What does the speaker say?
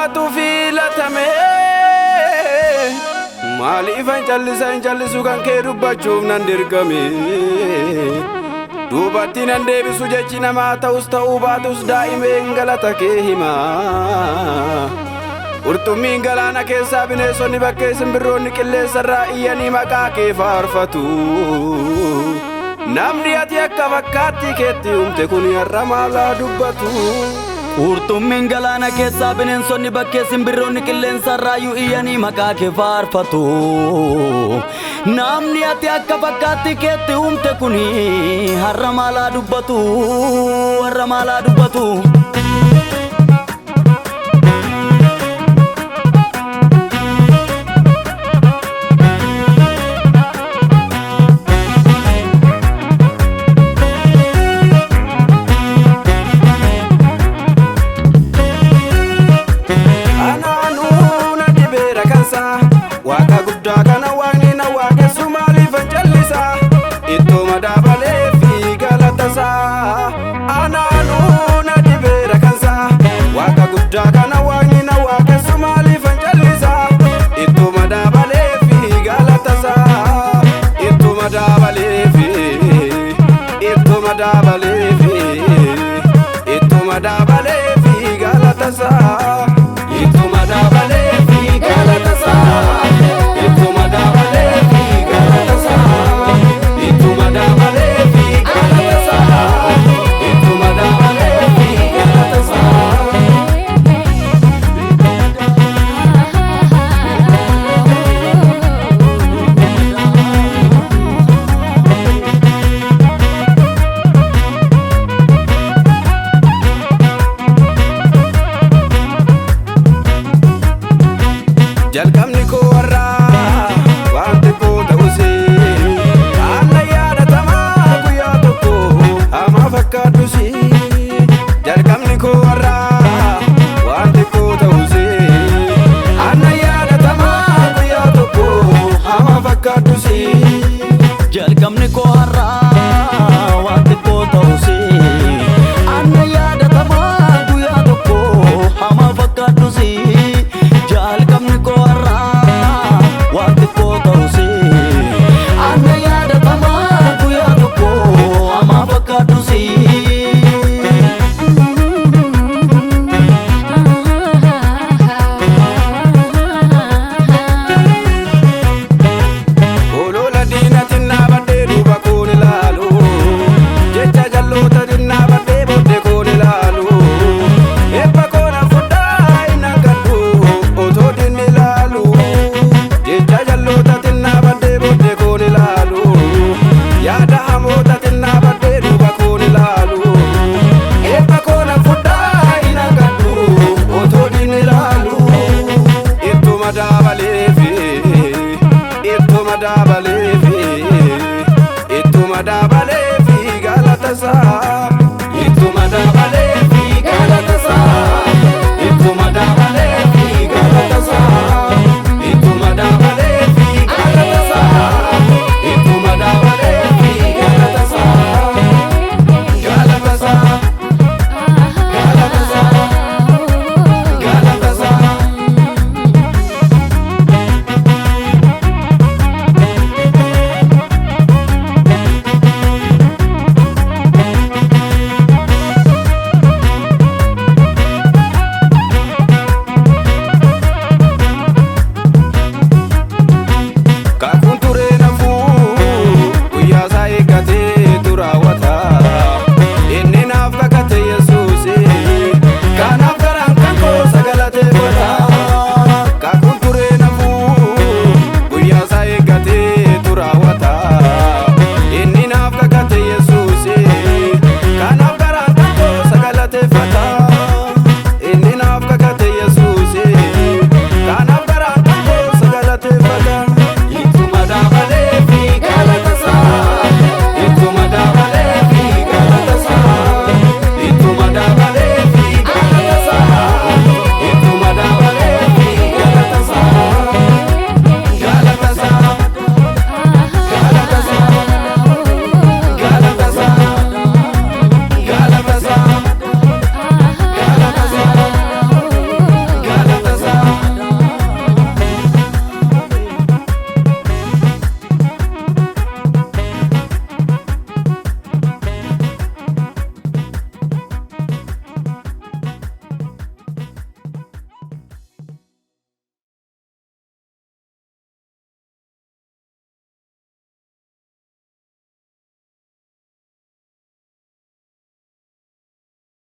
Namatu filatame Maalifan jallisu kan kee dubbachuuf nan dirqame Duubatti nan deebisu jechi namaa ta'us ta'uu baatus daa'imeen galata kee hima Qurxummiin galaana keessaa bineensonni bakkee simbirroonni qilleensarraa iyyanii maqaa kee faarfatu Namni ati akka fakkaatti keetti uumte kun har'a maalaa dubbatu Qurxummiin galaana keessaa bineensonni bakkee simbirroonni qilleensarraa iyyanii maqaa kee faarfatu Namni ati akka fakkaatti keetti uumte kun har'a maalaa dubbatu